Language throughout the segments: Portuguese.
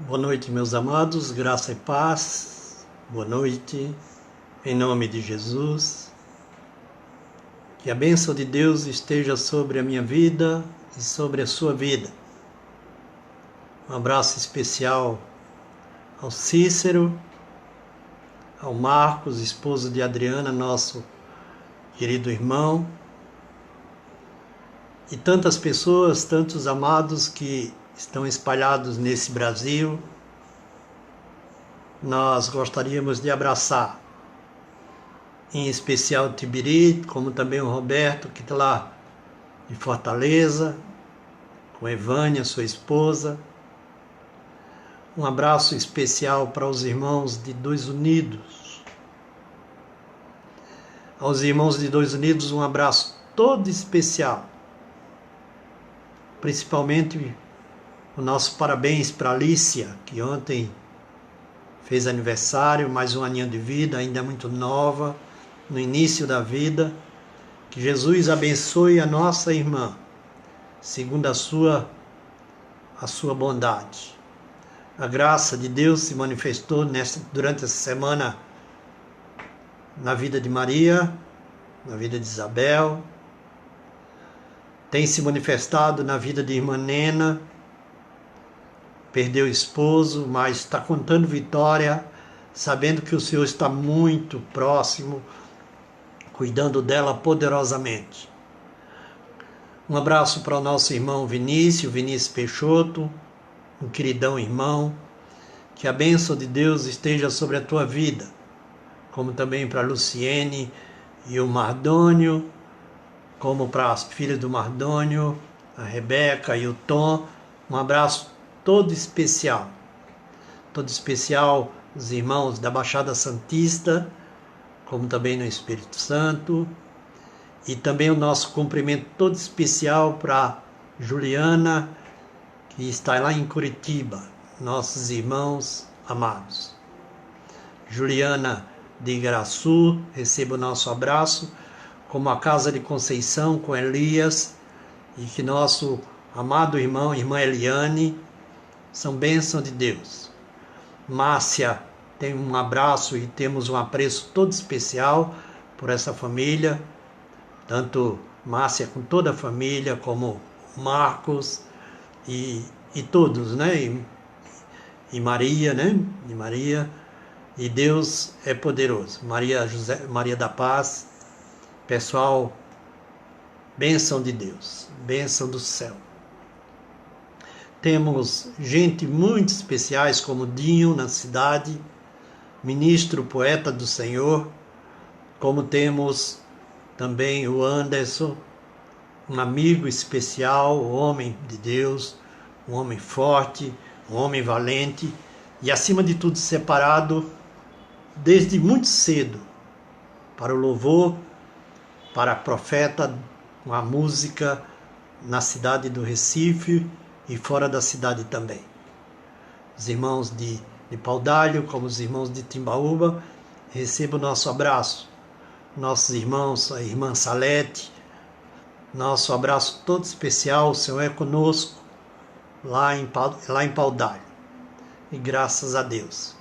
Boa noite, meus amados, graça e paz. Boa noite, em nome de Jesus. Que a bênção de Deus esteja sobre a minha vida e sobre a sua vida. Um abraço especial ao Cícero, ao Marcos, esposo de Adriana, nosso querido irmão, e tantas pessoas, tantos amados que estão espalhados nesse Brasil. Nós gostaríamos de abraçar, em especial o Tibiri, como também o Roberto, que está lá de Fortaleza, com a Evânia, sua esposa. Um abraço especial para os irmãos de Dois Unidos. Aos irmãos de Dois Unidos, um abraço todo especial. Principalmente o nosso parabéns para a Alicia, que ontem fez aniversário, mais um aninho de vida, ainda muito nova, no início da vida. Que Jesus abençoe a nossa irmã, segundo a sua bondade. A graça de Deus se manifestou durante essa semana na vida de Maria, na vida de Isabel, tem se manifestado na vida de irmã Nena. Perdeu o esposo, mas está contando vitória, sabendo que o Senhor está muito próximo, cuidando dela poderosamente. Um abraço para o nosso irmão Vinícius Peixoto, um queridão irmão. Que a bênção de Deus esteja sobre a tua vida, como também para a Luciene e o Mardônio, como para as filhas do Mardônio, a Rebeca e o Tom. Um abraço todo especial os irmãos da Baixada Santista, como também no Espírito Santo, e também o nosso cumprimento todo especial para Juliana, que está lá em Curitiba, nossos irmãos amados. Juliana de Igaraçu, receba o nosso abraço, como a Casa de Conceição com Elias, e que nosso amado irmã Eliane, são bênção de Deus. Márcia tem um abraço e temos um apreço todo especial por essa família, tanto Márcia com toda a família, como Marcos e todos, né? E Maria, né? E Maria, e Deus é poderoso. Maria da Paz, pessoal, bênção de Deus, bênção do céu. Temos gente muito especiais como Dinho na cidade, ministro, poeta do Senhor, como temos também o Anderson, um amigo especial, um homem de Deus, um homem forte, um homem valente e, acima de tudo, separado desde muito cedo para o louvor, para a profeta, a música na cidade do Recife e fora da cidade também. Os irmãos de Paudalho, como os irmãos de Timbaúba, recebam o nosso abraço. Nossos irmãos, a irmã Salete, nosso abraço todo especial. O Senhor é conosco lá em Paudalho. E graças a Deus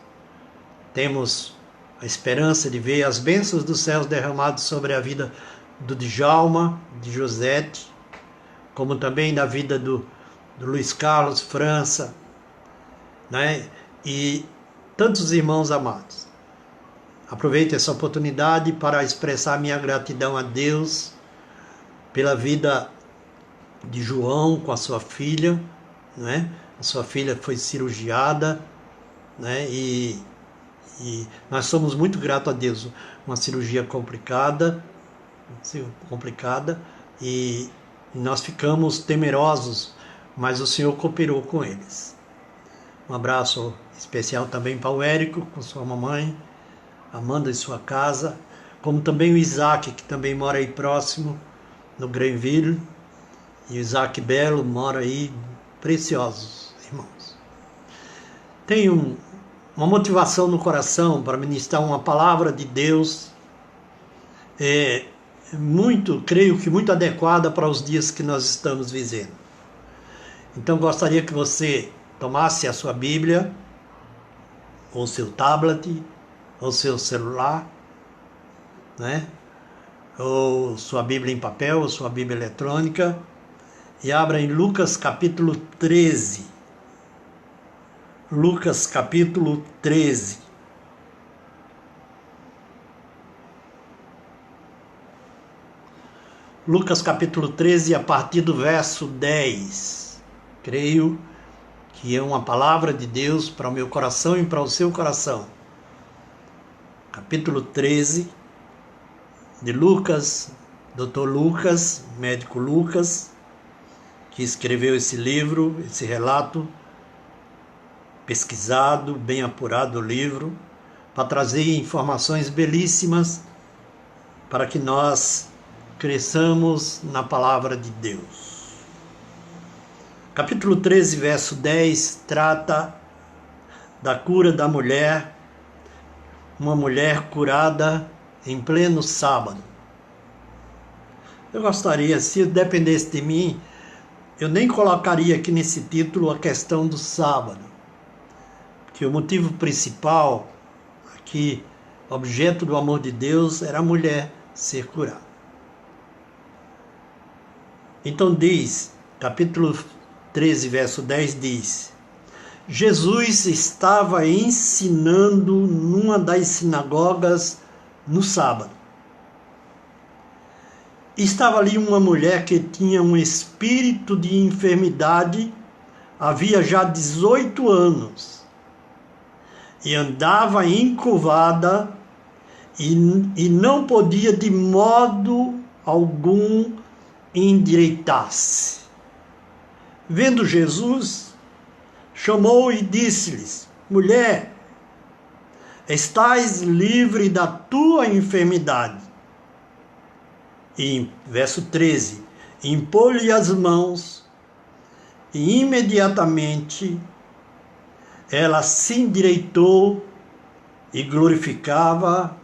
temos a esperança de ver as bênçãos dos céus derramadas sobre a vida do Djalma, de Josete, como também na vida do Luiz Carlos França, né? E tantos irmãos amados. Aproveito essa oportunidade para expressar minha gratidão a Deus pela vida de João com a sua filha, né? A sua filha foi cirurgiada, né? E nós somos muito gratos a Deus. Uma cirurgia complicada, e nós ficamos temerosos, mas o Senhor cooperou com eles. Um abraço especial também para o Érico, com sua mamãe, Amanda em sua casa, como também o Isaac, que também mora aí próximo, no Granville, e o Isaac Belo mora aí, preciosos irmãos. Tenho uma motivação no coração para ministrar uma palavra de Deus, creio que muito adequada para os dias que nós estamos vivendo. Então gostaria que você tomasse a sua Bíblia, ou seu tablet, ou seu celular, né? Ou sua Bíblia em papel, ou sua Bíblia eletrônica, e abra em Lucas capítulo 13. Lucas capítulo 13. Lucas capítulo 13, a partir do verso 10. Creio que é uma palavra de Deus para o meu coração e para o seu coração. Capítulo 13 de Lucas, Dr. Lucas, médico Lucas, que escreveu esse livro, esse relato pesquisado, bem apurado o livro, para trazer informações belíssimas para que nós cresçamos na palavra de Deus. Capítulo 13, verso 10, trata da cura da mulher, uma mulher curada em pleno sábado. Eu gostaria, se dependesse de mim, eu nem colocaria aqui nesse título a questão do sábado, que o motivo principal aqui, objeto do amor de Deus, era a mulher ser curada. Então diz, capítulo 13, verso 10 diz: Jesus estava ensinando numa das sinagogas no sábado. Estava ali uma mulher que tinha um espírito de enfermidade, havia já 18 anos, e andava encurvada e não podia de modo algum endireitar-se. Vendo Jesus, chamou e disse-lhes: mulher, estás livre da tua enfermidade. E verso 13, impôs-lhe as mãos e imediatamente ela se endireitou e glorificava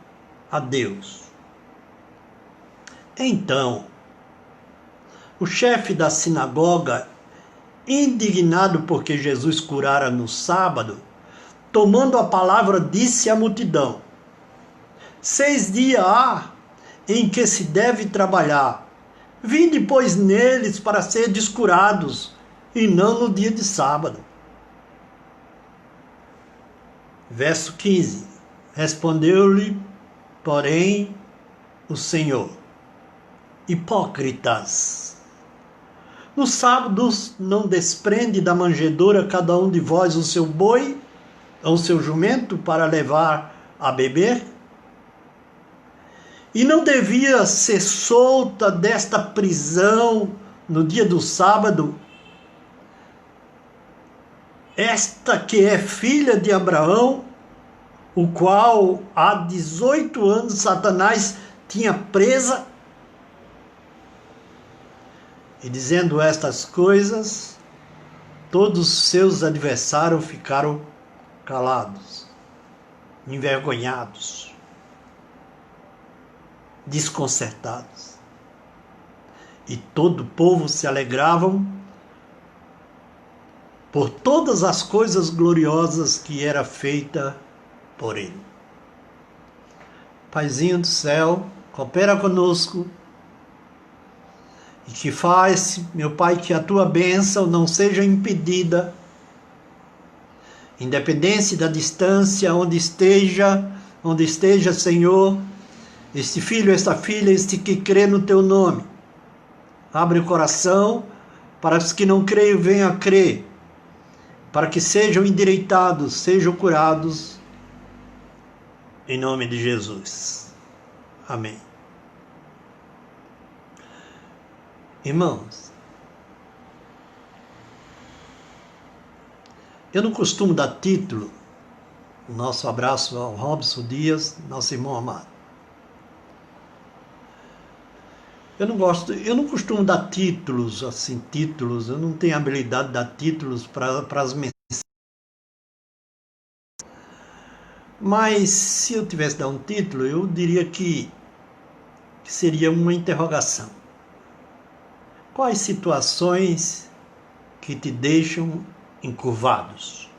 a Deus. Então, o chefe da sinagoga, indignado porque Jesus curara no sábado, tomando a palavra, disse à multidão: 6 dias há em que se deve trabalhar. Vinde, pois, neles para serdes curados, e não no dia de sábado. Verso 15. Respondeu-lhe, porém, o Senhor: hipócritas! No sábado não desprende da manjedoura cada um de vós o seu boi ou o seu jumento para levar a beber? E não devia ser solta desta prisão no dia do sábado esta que é filha de Abraão, o qual há 18 anos Satanás tinha presa? E dizendo estas coisas, todos os seus adversários ficaram calados, envergonhados, desconcertados. E todo o povo se alegravam por todas as coisas gloriosas que era feita por ele. Paizinho do céu, coopera conosco e que faz, meu Pai, que a tua bênção não seja impedida, independente da distância, onde esteja, Senhor, este filho, esta filha, este que crê no teu nome. Abre o coração para os que não creem venham a crer, para que sejam endireitados, sejam curados, em nome de Jesus. Amém. Irmãos, eu não costumo dar título. Nosso abraço ao Robson Dias, nosso irmão amado. Eu não costumo dar títulos, eu não tenho habilidade de dar títulos para as mensagens. Mas se eu tivesse de dar um título, eu diria que seria uma interrogação. Quais situações que te deixam encurvados?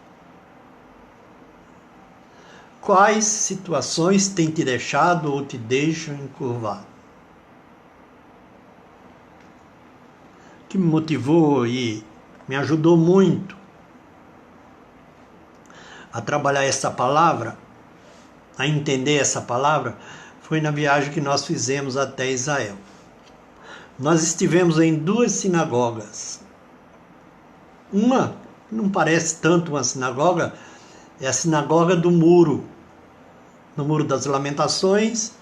Quais situações têm te deixado ou te deixam encurvado? O que me motivou e me ajudou muito a trabalhar essa palavra, a entender essa palavra, foi na viagem que nós fizemos até Israel. Nós estivemos em 2 sinagogas. Uma não parece tanto uma sinagoga, é a sinagoga do muro. No Muro das Lamentações,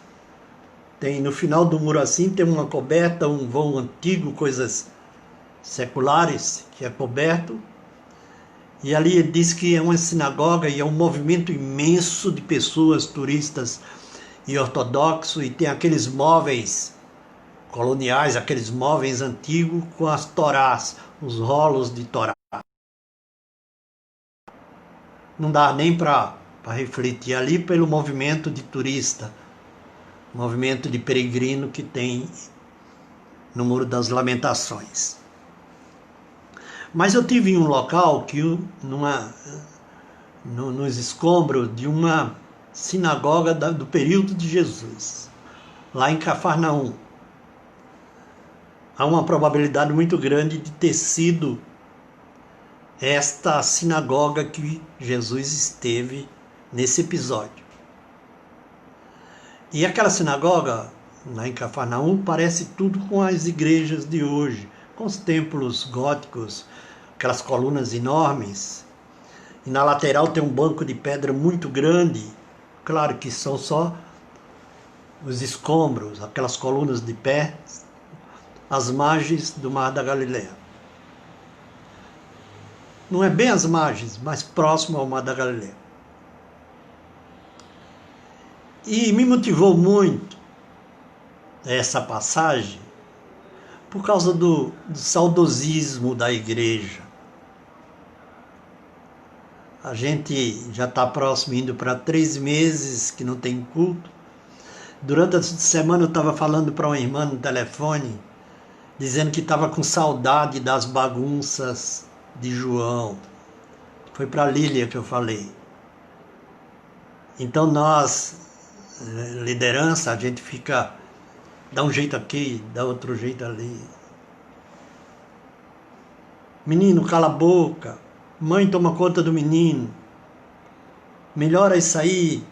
tem no final do muro assim, tem uma coberta, um vão antigo, coisas seculares, que é coberto. E ali ele diz que é uma sinagoga e é um movimento imenso de pessoas, turistas e ortodoxos, e tem aqueles móveis coloniais, aqueles móveis antigos com as torás, os rolos de torá. Não dá nem para refletir ali pelo movimento de turista, movimento de peregrino que tem no Muro das Lamentações. Mas eu tive em um local que nos escombros de uma sinagoga do período de Jesus, lá em Cafarnaum. Há uma probabilidade muito grande de ter sido esta sinagoga que Jesus esteve nesse episódio. E aquela sinagoga, lá em Cafarnaum, parece tudo com as igrejas de hoje, com os templos góticos, aquelas colunas enormes. E na lateral tem um banco de pedra muito grande, claro que são só os escombros, aquelas colunas de pé, às margens do Mar da Galileia. Não é bem às margens, mas próximo ao Mar da Galileia. E me motivou muito essa passagem por causa do saudosismo da igreja. A gente já está próximo, indo para 3 meses que não tem culto. Durante a semana eu estava falando para uma irmã no telefone, dizendo que estava com saudade das bagunças de João. Foi para a Lília que eu falei. Então nós, liderança, a gente fica, dá um jeito aqui, dá outro jeito ali. Menino, cala a boca. Mãe, toma conta do menino. Melhora isso aí.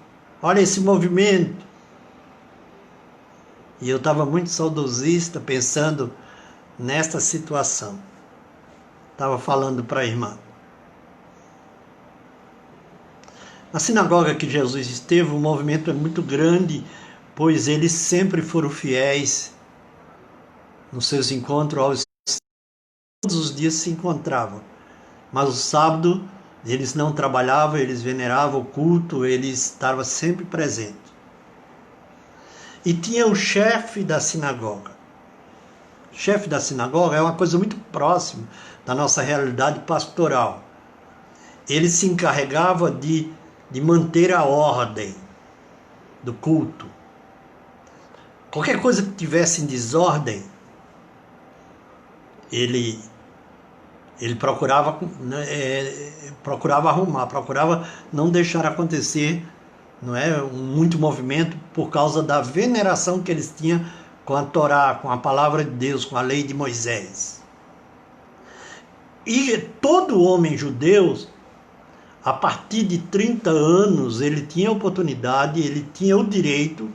Olha esse movimento. E eu estava muito saudosista, pensando nesta situação. Estava falando para a irmã. Na sinagoga que Jesus esteve, o movimento é muito grande, pois eles sempre foram fiéis nos seus encontros aos todos os dias se encontravam. Mas o sábado eles não trabalhavam, eles veneravam o culto, eles estavam sempre presentes. E tinha o chefe da sinagoga. O chefe da sinagoga é uma coisa muito próxima da nossa realidade pastoral. Ele se encarregava de manter a ordem do culto. Qualquer coisa que tivesse em desordem, ele procurava arrumar, procurava não deixar acontecer, não é, muito movimento, por causa da veneração que eles tinham com a Torá, com a palavra de Deus, com a lei de Moisés. E todo homem judeu, a partir de 30 anos, ele tinha a oportunidade, ele tinha o direito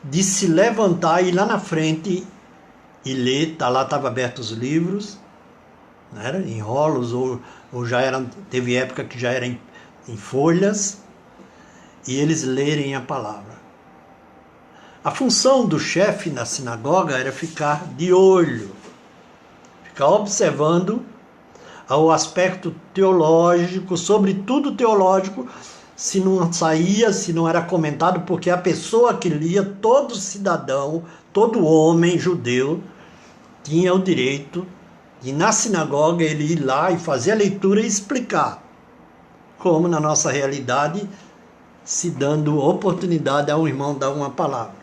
de se levantar e ir lá na frente e ler. Lá estavam abertos os livros, não era em rolos, ou já eram, teve época que já era em folhas, e eles lerem a palavra. A função do chefe na sinagoga era ficar de olho, ficar observando o aspecto teológico, sobretudo teológico, se não saía, se não era comentado, porque a pessoa que lia, todo cidadão, todo homem judeu, tinha o direito de, na sinagoga, ele ir lá e fazer a leitura e explicar, como na nossa realidade, se dando oportunidade a um irmão dar uma palavra.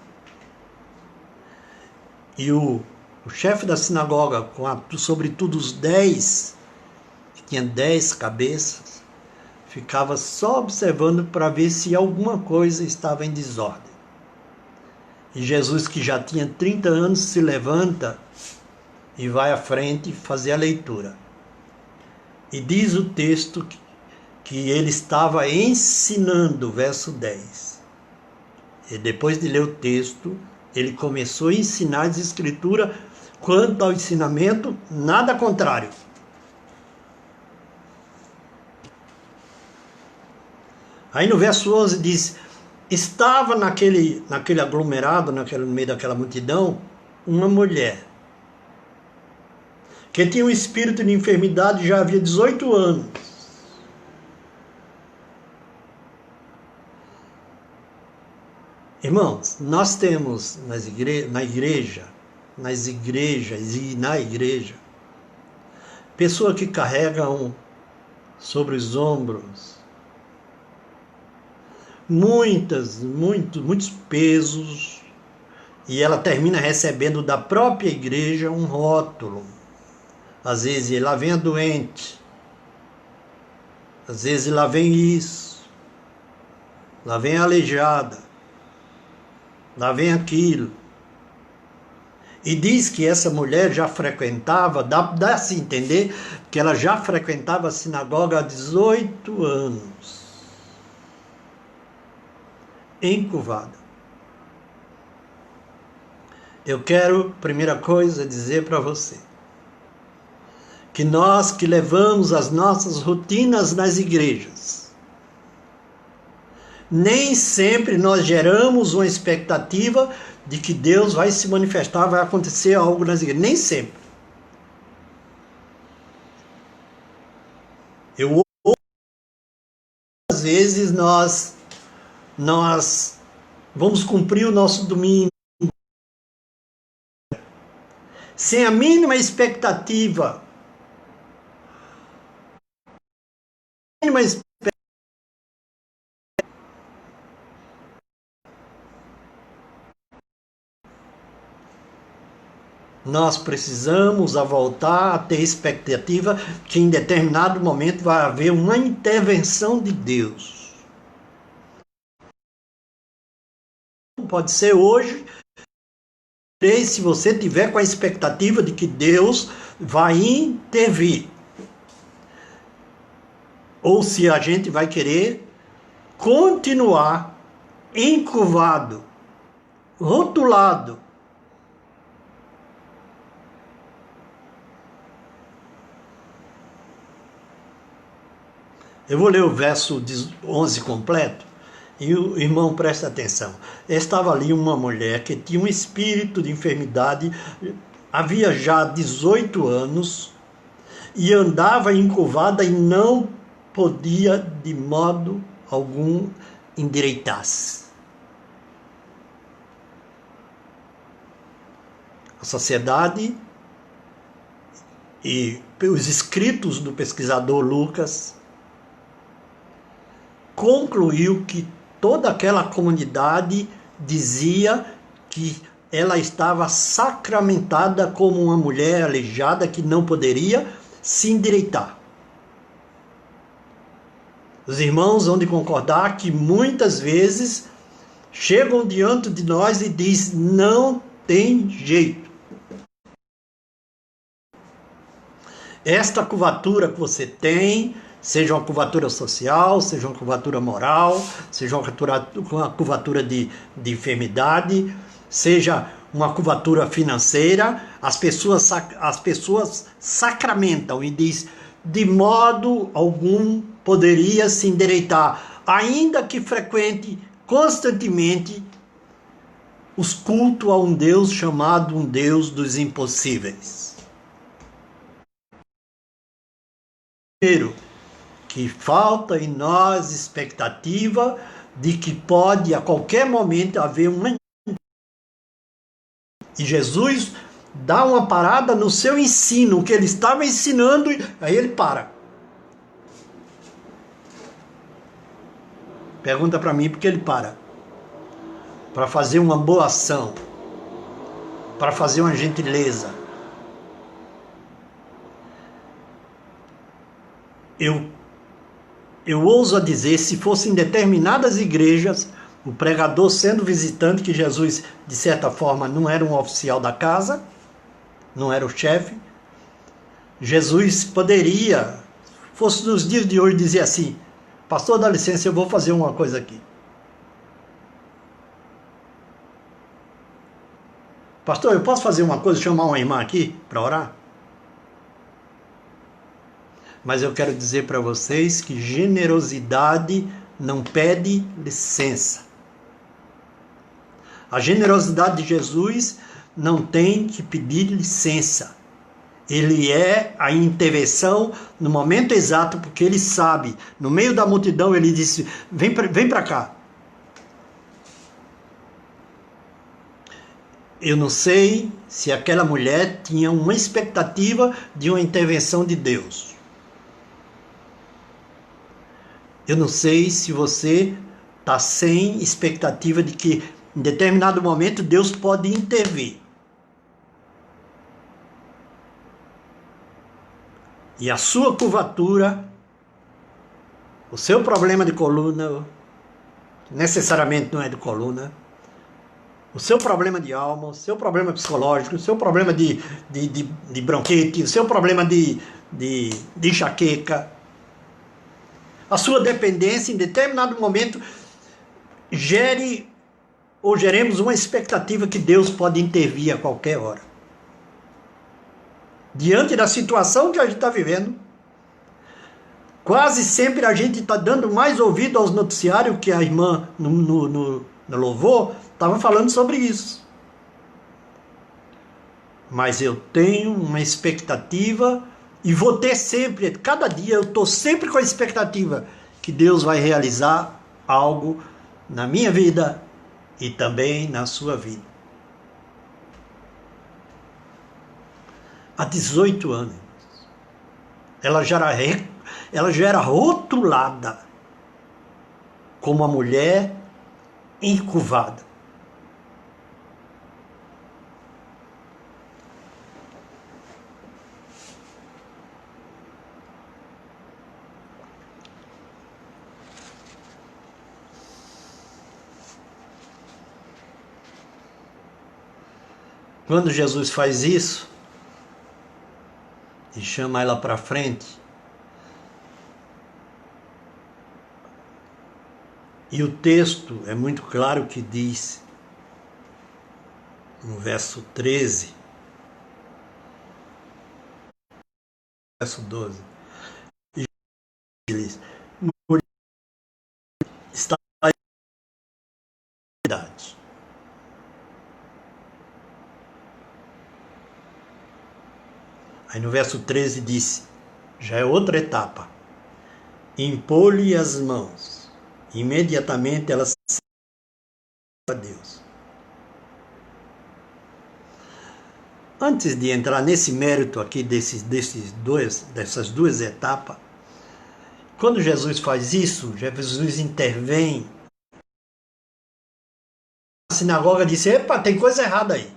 E o chefe da sinagoga, sobretudo os 10, que tinha 10 cabeças, ficava só observando para ver se alguma coisa estava em desordem. E Jesus, que já tinha 30 anos, se levanta e vai à frente fazer a leitura. E diz o texto que ele estava ensinando, verso 10. E depois de ler o texto, ele começou a ensinar as escrituras quanto ao ensinamento, nada contrário. Aí no verso 11 diz: estava naquele aglomerado, no meio daquela multidão, uma mulher que tinha um espírito de enfermidade já havia 18 anos. Irmãos, nós temos nas igrejas e na igreja, pessoas que carregam sobre os ombros muitos pesos, e ela termina recebendo da própria igreja um rótulo. Às vezes lá vem a doente, às vezes lá vem isso, lá vem a aleijada, lá vem aquilo. E diz que essa mulher já frequentava, dá-se entender que ela já frequentava a sinagoga há 18 anos. Encurvada. Eu quero, primeira coisa, dizer para você que nós que levamos as nossas rotinas nas igrejas, nem sempre nós geramos uma expectativa de que Deus vai se manifestar, vai acontecer algo nas igrejas. Nem sempre. Às vezes nós vamos cumprir o nosso domingo sem a mínima expectativa. Nós precisamos voltar a ter expectativa que em determinado momento vai haver uma intervenção de Deus. Pode ser hoje, se você tiver com a expectativa de que Deus vai intervir. Ou se a gente vai querer continuar encurvado, rotulado. Eu vou ler o verso 11 completo, e o irmão presta atenção. Estava ali uma mulher que tinha um espírito de enfermidade, havia já 18 anos, e andava encurvada e não podia de modo algum endireitar-se. A sociedade e os escritos do pesquisador Lucas concluiu que toda aquela comunidade dizia que ela estava sacramentada como uma mulher aleijada que não poderia se endireitar. Os irmãos vão de concordar que muitas vezes chegam diante de nós e dizem: não tem jeito. Esta curvatura que você tem, seja uma curvatura social, seja uma curvatura moral, seja uma curvatura de enfermidade, seja uma curvatura financeira, as pessoas sacramentam e diz: de modo algum poderia se endireitar, ainda que frequente constantemente os cultos a um Deus chamado um Deus dos impossíveis. Primeiro, que falta em nós expectativa de que pode a qualquer momento haver uma... E Jesus dá uma parada no seu ensino, o que ele estava ensinando, aí ele para. Pergunta para mim por que ele para. Para fazer uma boa ação, para fazer uma gentileza. Eu ouso a dizer, se fossem determinadas igrejas, o pregador sendo visitante, que Jesus, de certa forma, não era um oficial da casa, não era o chefe, Jesus poderia, fosse nos dias de hoje, dizer assim: pastor, dá licença, eu vou fazer uma coisa aqui. Pastor, eu posso fazer uma coisa, chamar uma irmã aqui para orar? Mas eu quero dizer para vocês que generosidade não pede licença. A generosidade de Jesus não tem que pedir licença. Ele é a intervenção no momento exato, porque ele sabe. No meio da multidão ele disse: vem para cá. Eu não sei se aquela mulher tinha uma expectativa de uma intervenção de Deus. Eu não sei se você está sem expectativa de que em determinado momento Deus pode intervir. E a sua curvatura, o seu problema de coluna, necessariamente não é de coluna, o seu problema de alma, o seu problema psicológico, o seu problema de bronquite, o seu problema de enxaqueca, a sua dependência, em determinado momento, geremos uma expectativa que Deus pode intervir a qualquer hora. Diante da situação que a gente está vivendo, quase sempre a gente está dando mais ouvido aos noticiários, que a irmã no louvor estava falando sobre isso. Mas eu tenho uma expectativa e vou ter sempre, cada dia eu estou sempre com a expectativa que Deus vai realizar algo na minha vida e também na sua vida. Há 18 anos, ela já era rotulada como uma mulher encurvada. Quando Jesus faz isso e chama ela para frente, e o texto é muito claro que diz, no verso 13, verso 12, e diz: está a idade. Aí no verso 13 diz, já é outra etapa: impor-lhe as mãos. Imediatamente ela se a Deus. Antes de entrar nesse mérito aqui dessas duas etapas, quando Jesus faz isso, Jesus intervém. A sinagoga disse: epa, tem coisa errada aí.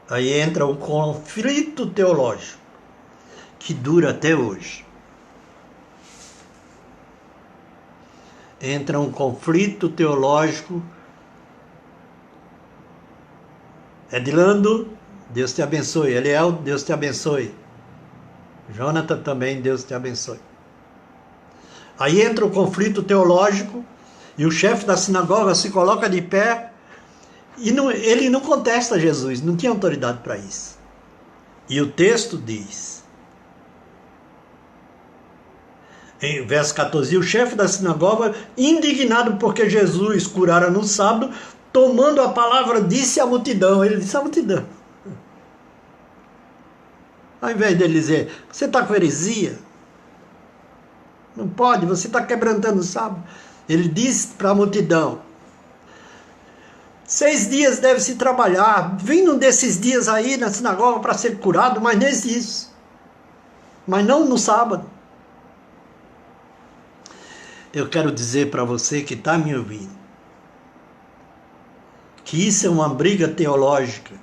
Aí entra um conflito teológico que dura até hoje. Entra um conflito teológico. Edilando, Deus te abençoe. Eliel, Deus te abençoe. Jonathan também, Deus te abençoe. Aí entra o conflito teológico e o chefe da sinagoga se coloca de pé e ele não contesta Jesus, não tinha autoridade para isso. E o texto diz, em verso 14, o chefe da sinagoga, indignado porque Jesus curara no sábado, tomando a palavra, disse à multidão. Ele disse à multidão, ao invés dele dizer: você está com heresia, não pode, você está quebrantando o sábado. Ele disse para a multidão: 6 dias deve-se trabalhar, vindo desses dias aí na sinagoga para ser curado, mas nem isso, mas não no sábado. Eu quero dizer para você que está me ouvindo, que isso é uma briga teológica,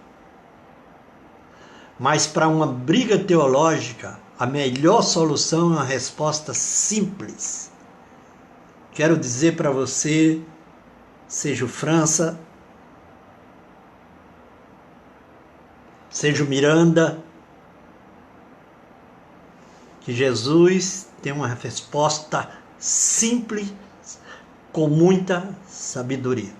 mas para uma briga teológica, A melhor solução é uma resposta simples. Quero dizer para você, seja o França, seja o Miranda, que Jesus tem uma resposta simples, com muita sabedoria.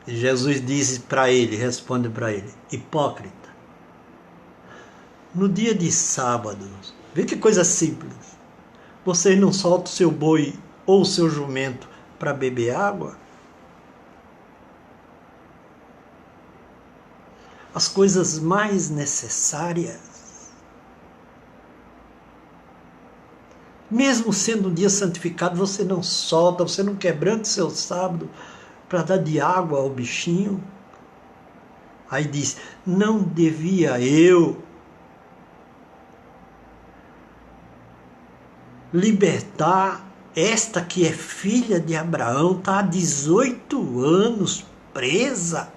E Jesus disse para ele, responde para ele: hipócrita, no dia de sábado, vê que coisa simples, você não solta o seu boi ou o seu jumento para beber água? As coisas mais necessárias, mesmo sendo um dia santificado, você não solta, você não quebranta o seu sábado para dar de água ao bichinho? Aí diz: não devia eu libertar esta que é filha de Abraão, está há 18 anos presa?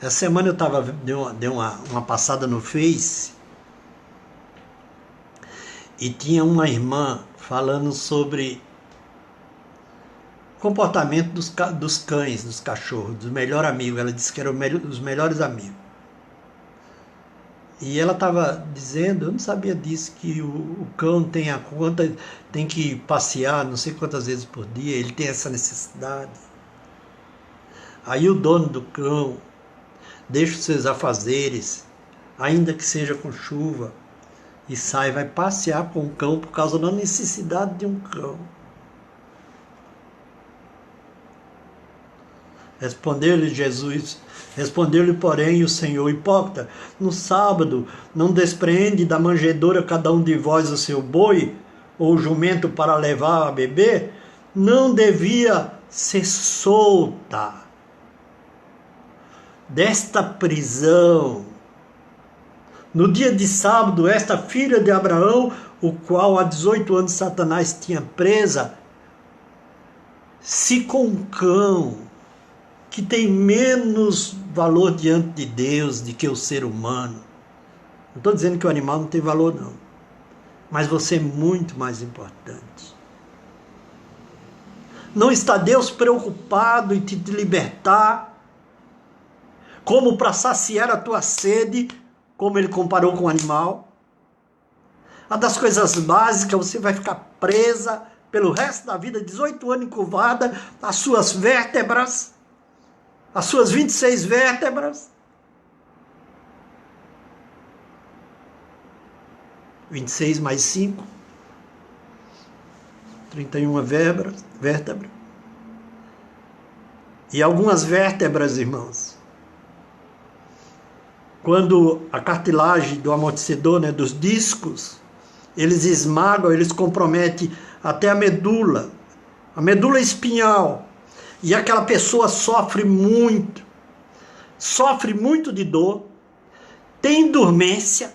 Essa semana eu dei uma passada no Face e tinha uma irmã falando sobre o comportamento dos cães, dos cachorros, dos melhores amigos. Ela disse que eram os melhores amigos. E ela estava dizendo, eu não sabia disso, que o cão tem que passear não sei quantas vezes por dia, ele tem essa necessidade. Aí o dono do cão deixa os seus afazeres, ainda que seja com chuva, e vai passear com o cão por causa da necessidade de um cão. Respondeu-lhe, porém, o Senhor: hipócrita, no sábado não despreende da manjedoura cada um de vós o seu boi, ou jumento para levar a beber? Não devia ser solta desta prisão no dia de sábado esta filha de Abraão, o qual há 18 anos Satanás tinha presa? Se com um cão que tem menos valor diante de Deus do que o ser humano, não estou dizendo que o animal não tem valor não, mas você é muito mais importante. Não está Deus preocupado em te libertar, como para saciar a tua sede, como ele comparou com o animal? Uma das coisas básicas, você vai ficar presa pelo resto da vida, 18 anos encurvada, as suas vértebras, as suas 26 vértebras, 26 mais 5, 31 vértebras, e algumas vértebras, irmãos, quando a cartilagem do amortecedor, dos discos, eles esmagam, eles comprometem até a medula espinhal, e aquela pessoa sofre muito de dor, tem dormência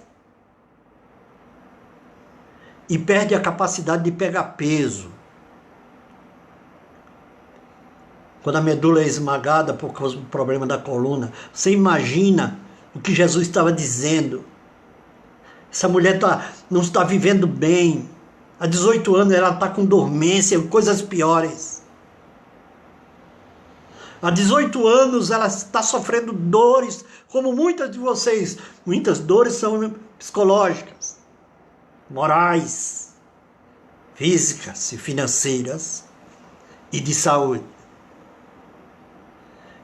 e perde a capacidade de pegar peso. Quando a medula é esmagada por causa do problema da coluna, você imagina o que Jesus estava dizendo. Essa mulher não está vivendo bem. Há 18 anos ela está com dormência, coisas piores. Há 18 anos ela está sofrendo dores, como muitas de vocês. Muitas dores são psicológicas, morais, físicas e financeiras e de saúde.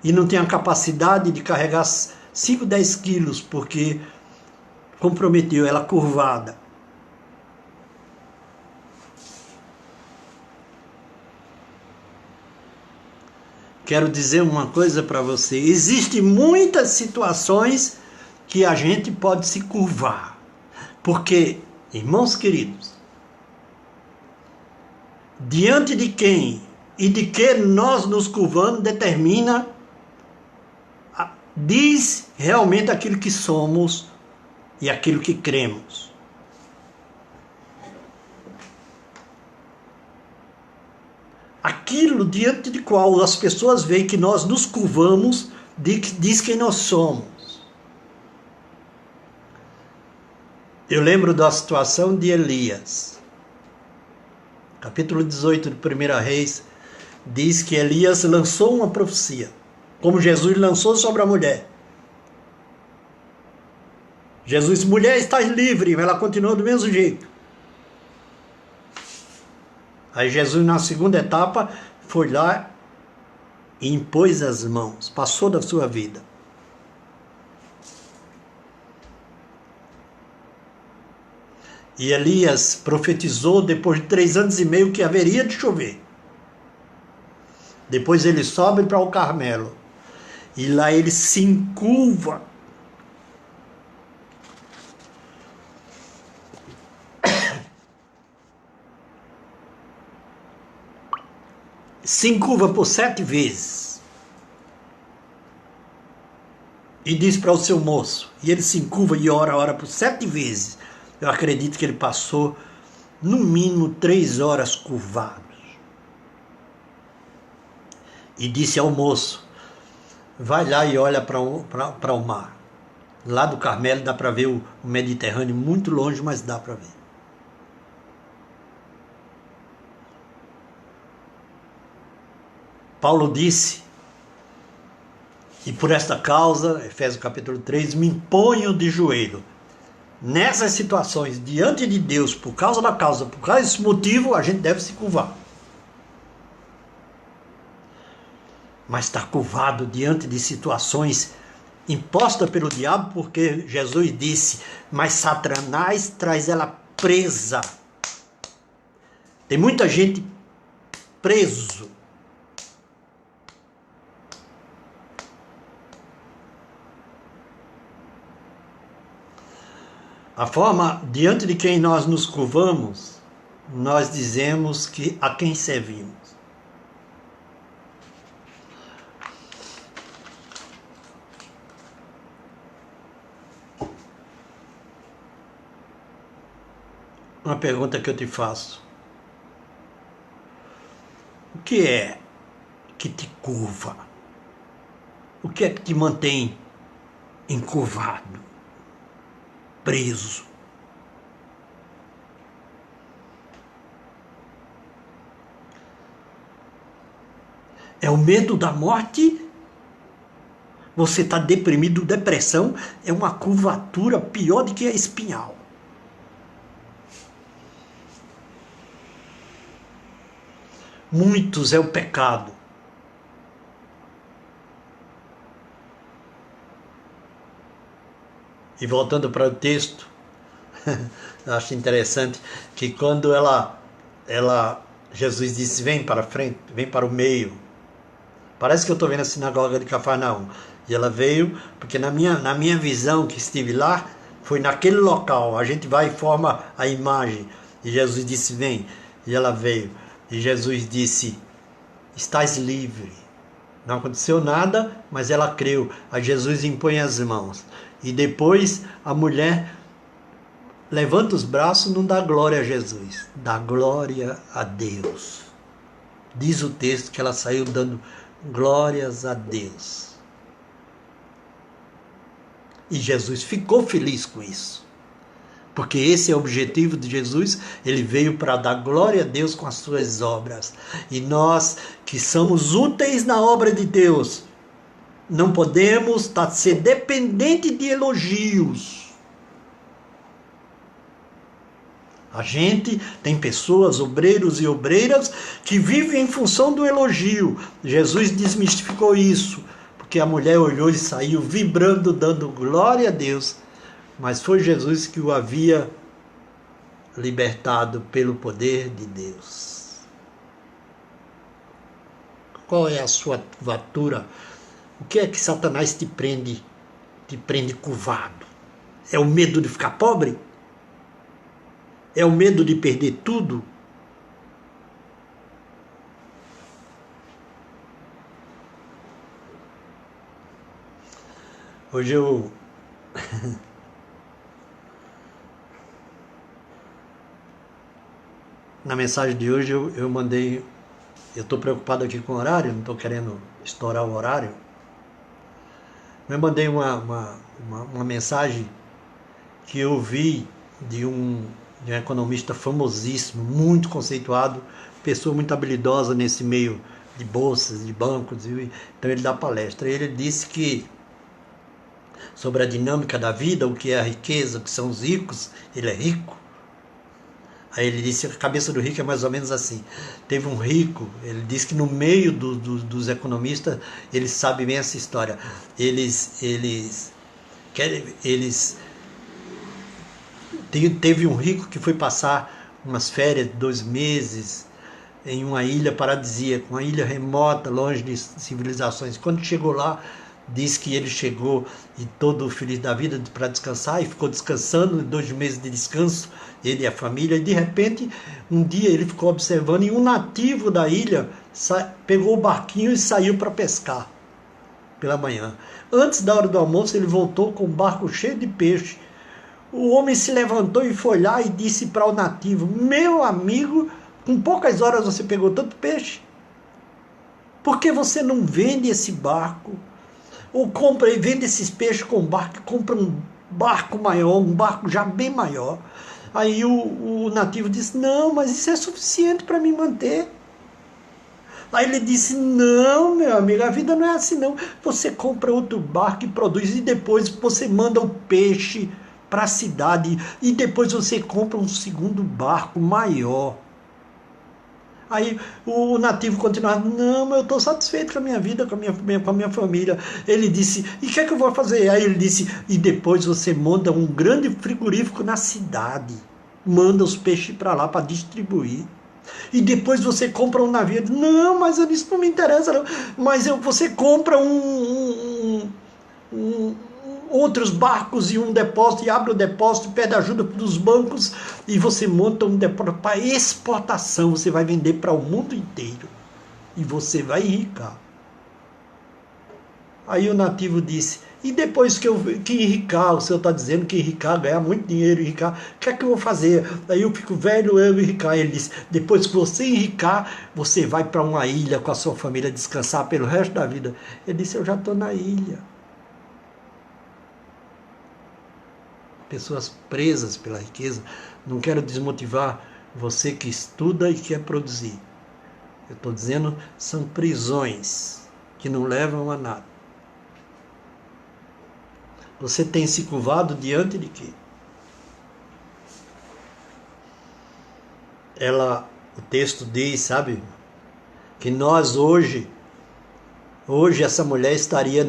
E não tem a capacidade de carregar 5, 10 quilos, porque comprometeu ela curvada. Quero dizer uma coisa para você. Existem muitas situações que a gente pode se curvar. Porque, irmãos queridos, diante de quem e de que nós nos curvamos diz realmente aquilo que somos e aquilo que cremos. Aquilo diante de qual as pessoas veem que nós nos curvamos diz quem nós somos. Eu lembro da situação de Elias. Capítulo 18 de 1 Reis diz que Elias lançou uma profecia, como Jesus lançou sobre a mulher. Jesus, mulher, estás livre, ela continuou do mesmo jeito. Aí Jesus, na segunda etapa, foi lá e impôs as mãos, passou da sua vida. E Elias profetizou depois de 3 anos e meio que haveria de chover. Depois ele sobe para o Carmelo. E lá ele se encurva. Se encurva por 7 vezes. E diz para o seu moço. E ele se encurva e ora por 7 vezes. Eu acredito que ele passou no mínimo 3 horas curvado. E disse ao moço, vai lá e olha para o mar. Lá do Carmelo dá para ver o Mediterrâneo muito longe, mas dá para ver. Paulo disse, e por esta causa, Efésios capítulo 3, me imponho de joelho. Nessas situações, diante de Deus, por causa desse motivo, a gente deve se curvar. Mas está curvado diante de situações impostas pelo diabo, porque Jesus disse, mas Satanás traz ela presa. Tem muita gente preso. A forma diante de quem nós nos curvamos, nós dizemos que a quem servimos. Uma pergunta que eu te faço. O que é que te curva? O que é que te mantém encurvado, preso? É o medo da morte? Você está deprimido, depressão é uma curvatura pior do que a espinhal. Muitos é o pecado. E voltando para o texto, eu acho interessante que quando Jesus disse, vem para frente, vem para o meio. Parece que eu estou vendo a sinagoga de Cafarnaum. E ela veio, porque na minha visão que estive lá, foi naquele local. A gente vai e forma a imagem. E Jesus disse, vem. E ela veio. E Jesus disse, estás livre. Não aconteceu nada, mas ela creu. Aí Jesus impõe as mãos. E depois a mulher levanta os braços, não dá glória a Jesus, dá glória a Deus. Diz o texto que ela saiu dando glórias a Deus. E Jesus ficou feliz com isso. Porque esse é o objetivo de Jesus, ele veio para dar glória a Deus com as suas obras. E nós que somos úteis na obra de Deus, não podemos ser dependentes de elogios. A gente tem pessoas, obreiros e obreiras, que vivem em função do elogio. Jesus desmistificou isso, porque a mulher olhou e saiu vibrando, dando glória a Deus. Mas foi Jesus que o havia libertado pelo poder de Deus. Qual é a sua curvatura? O que é que Satanás te prende curvado? É o medo de ficar pobre? É o medo de perder tudo? Hoje eu na mensagem de hoje eu mandei, eu estou preocupado aqui com o horário, não estou querendo estourar o horário, Eu mandei uma mensagem que eu vi de um economista famosíssimo, muito conceituado, pessoa muito habilidosa nesse meio de bolsas, de bancos, então ele dá palestra. Ele disse que sobre a dinâmica da vida, o que é a riqueza, o que são os ricos, ele é rico. Aí ele disse que a cabeça do rico é mais ou menos assim. Teve um rico, ele disse que no meio dos economistas, eles sabem bem essa história. Eles teve um rico que foi passar umas férias de 2 meses em uma ilha paradisíaca, uma ilha remota, longe de civilizações. Quando chegou lá, diz que ele chegou e todo feliz da vida para descansar, e ficou descansando, 2 meses de descanso, ele e a família, e de repente, um dia ele ficou observando, e um nativo da ilha pegou o barquinho e saiu para pescar pela manhã. Antes da hora do almoço, ele voltou com o barco cheio de peixe. O homem se levantou e foi lá e disse para o nativo: meu amigo, com poucas horas você pegou tanto peixe. Por que você não vende esse barco? Ou compra e vende esses peixes com barco, compra um barco maior, um barco já bem maior. Aí o nativo disse: não, mas isso é suficiente para me manter. Aí ele disse: não, meu amigo, a vida não é assim não. Você compra outro barco e produz, e depois você manda o peixe para a cidade, e depois você compra um segundo barco maior. Aí o nativo continuava: não, eu estou satisfeito com a minha vida, com a minha família. Ele disse: e o que é que eu vou fazer? Aí ele disse: e depois você monta um grande frigorífico na cidade, manda os peixes para lá para distribuir. E depois você compra um navio. Não, mas isso não me interessa não. Mas você compra outros barcos e um depósito, e abre o depósito, pede ajuda dos bancos, e você monta um depósito para exportação. Você vai vender para o mundo inteiro e você vai enricar. Aí o nativo disse: e depois que enricar, o senhor está dizendo que enricar, ganhar muito dinheiro, enricar, o que é que eu vou fazer? Aí eu fico velho, eu enricar. Ele disse: depois que você enricar, você vai para uma ilha com a sua família descansar pelo resto da vida. Ele disse: eu já estou na ilha. Pessoas presas pela riqueza. Não quero desmotivar você que estuda e quer produzir. Eu estou dizendo, são prisões que não levam a nada. Você tem se curvado diante de quê? O texto diz, sabe, que nós hoje essa mulher estaria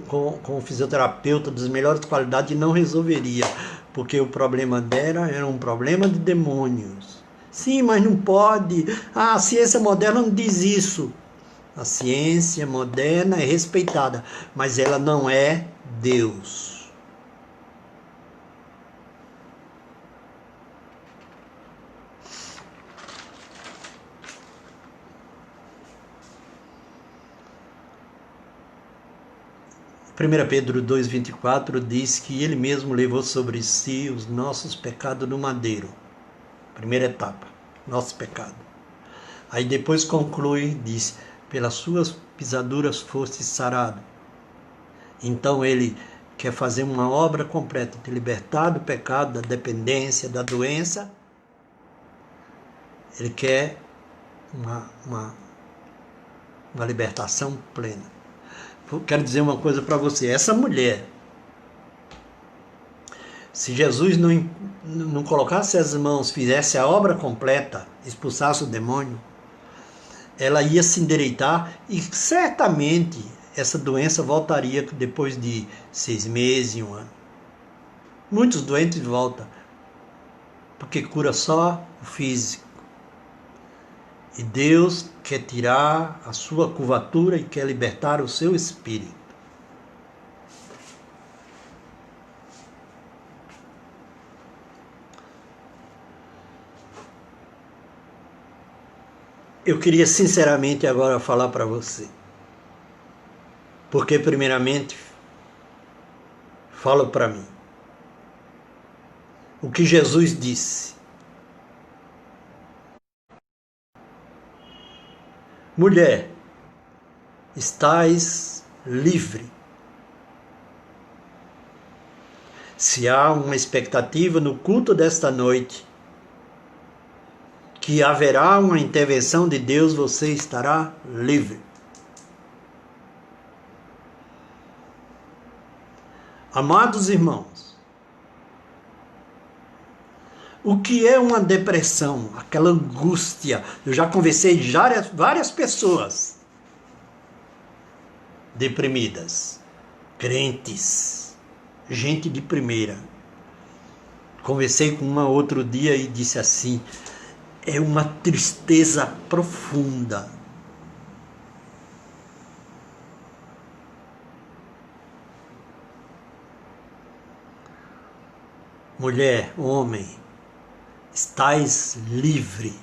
com o fisioterapeuta das melhores qualidades e não resolveria, porque o problema dela era um problema de demônios. Sim, mas não pode. A ciência moderna não diz isso. A ciência moderna é respeitada, mas ela não é Deus. Primeira Pedro 2,24 diz que ele mesmo levou sobre si os nossos pecados no madeiro. Primeira etapa, nosso pecado. Aí depois conclui, diz: pelas suas pisaduras foste sarado. Então ele quer fazer uma obra completa, te libertar do pecado, da dependência, da doença. Ele quer uma libertação plena. Quero dizer uma coisa para você: essa mulher, se Jesus não colocasse as mãos, fizesse a obra completa, expulsasse o demônio, ela ia se endireitar e certamente essa doença voltaria depois de 6 meses, 1 ano. Muitos doentes voltam, porque cura só o físico. E Deus quer tirar a sua curvatura e quer libertar o seu espírito. Eu queria sinceramente agora falar para você. Porque primeiramente, fala para mim. O que Jesus disse: mulher, estás livre. Se há uma expectativa no culto desta noite, que haverá uma intervenção de Deus, você estará livre. Amados irmãos, o que é uma depressão? Aquela angústia. Eu já conversei várias pessoas deprimidas, crentes, gente de primeira. Conversei com uma outro dia e disse assim: é uma tristeza profunda. Mulher, homem, estais livre.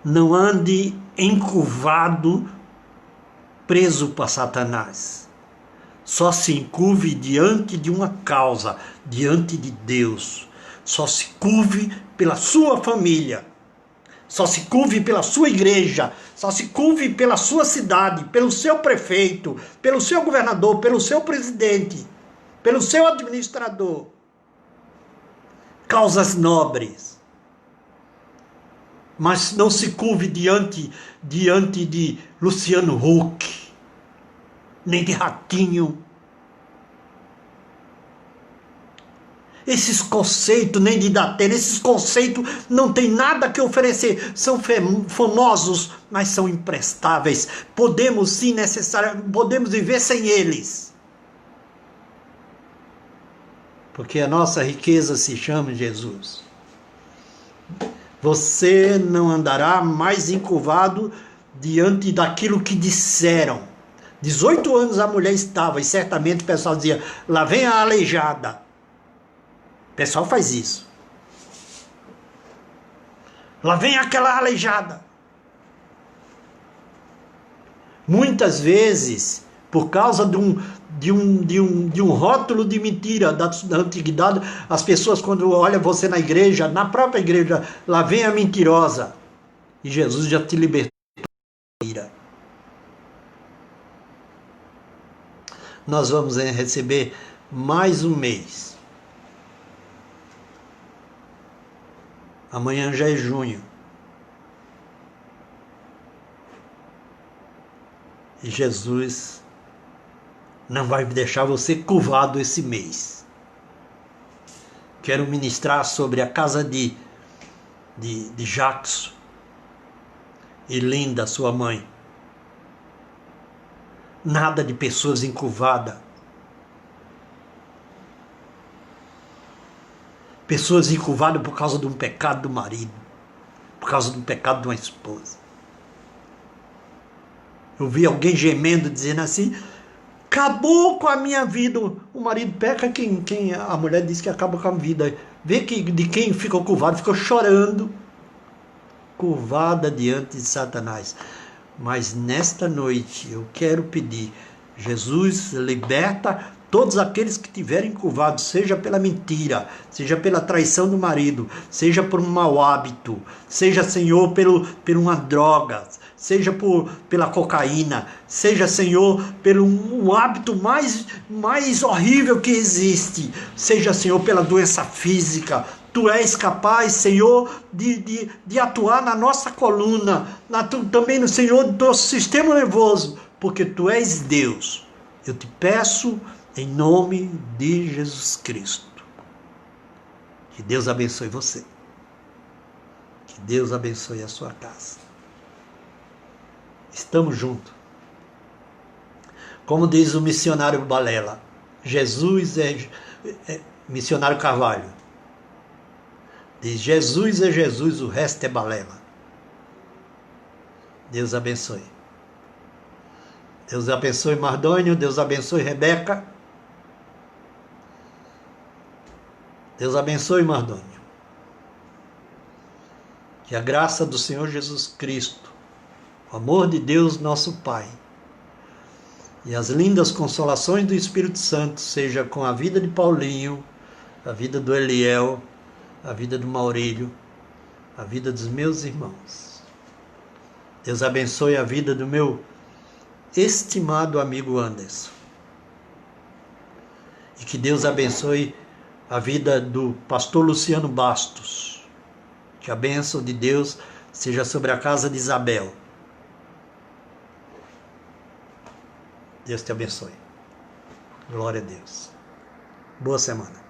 Não ande encurvado, preso para Satanás. Só se encurve diante de uma causa, diante de Deus. Só se curve pela sua família. Só se curve pela sua igreja. Só se curve pela sua cidade, pelo seu prefeito, pelo seu governador, pelo seu presidente, pelo seu administrador. Causas nobres. Mas não se curve diante de Luciano Huck, nem de Ratinho. Esses conceitos, nem de Datena, esses conceitos não tem nada que oferecer. São famosos, mas são imprestáveis. Podemos sim, podemos viver sem eles. Porque a nossa riqueza se chama Jesus. Você não andará mais encurvado diante daquilo que disseram. 18 anos a mulher estava, e certamente o pessoal dizia: lá vem a aleijada. O pessoal faz isso. Lá vem aquela aleijada. Muitas vezes, por causa de um rótulo de mentira da antiguidade, as pessoas, quando olham você na igreja, na própria igreja, lá vem a mentirosa. E Jesus já te libertou da mentira. Nós vamos receber mais um mês. Amanhã já é junho. E Jesus não vai deixar você curvado esse mês. Quero ministrar sobre a casa de Jackson e Linda, sua mãe. Nada de pessoas encurvadas. Pessoas encurvadas por causa de um pecado do marido, por causa de um pecado de uma esposa. Eu vi alguém gemendo, dizendo assim: acabou com a minha vida. O marido peca, a mulher diz que acaba com a vida. Vê que de quem ficou curvado, ficou chorando, curvada diante de Satanás. Mas nesta noite eu quero pedir: Jesus, liberta todos aqueles que tiverem curvados, seja pela mentira, seja pela traição do marido, seja por um mau hábito, seja, Senhor, por uma droga, seja pela cocaína, seja, Senhor, pelo um hábito mais horrível que existe, seja, Senhor, pela doença física. Tu és capaz, Senhor, de atuar na nossa coluna, também no Senhor do nosso sistema nervoso, porque Tu és Deus. Eu te peço em nome de Jesus Cristo. Que Deus abençoe você. Que Deus abençoe a sua casa. Estamos juntos. Como diz o missionário Balela, Jesus é missionário Carvalho. Diz: Jesus é Jesus, o resto é balela. Deus abençoe. Deus abençoe Mardônio, Deus abençoe Rebeca. Deus abençoe Mardônio. Que a graça do Senhor Jesus Cristo, o amor de Deus nosso Pai e as lindas consolações do Espírito Santo seja com a vida de Paulinho, a vida do Eliel, a vida do Maurílio, a vida dos meus irmãos. Deus abençoe a vida do meu estimado amigo Anderson. E que Deus abençoe a vida do pastor Luciano Bastos. Que a bênção de Deus seja sobre a casa de Isabel. Deus te abençoe. Glória a Deus. Boa semana.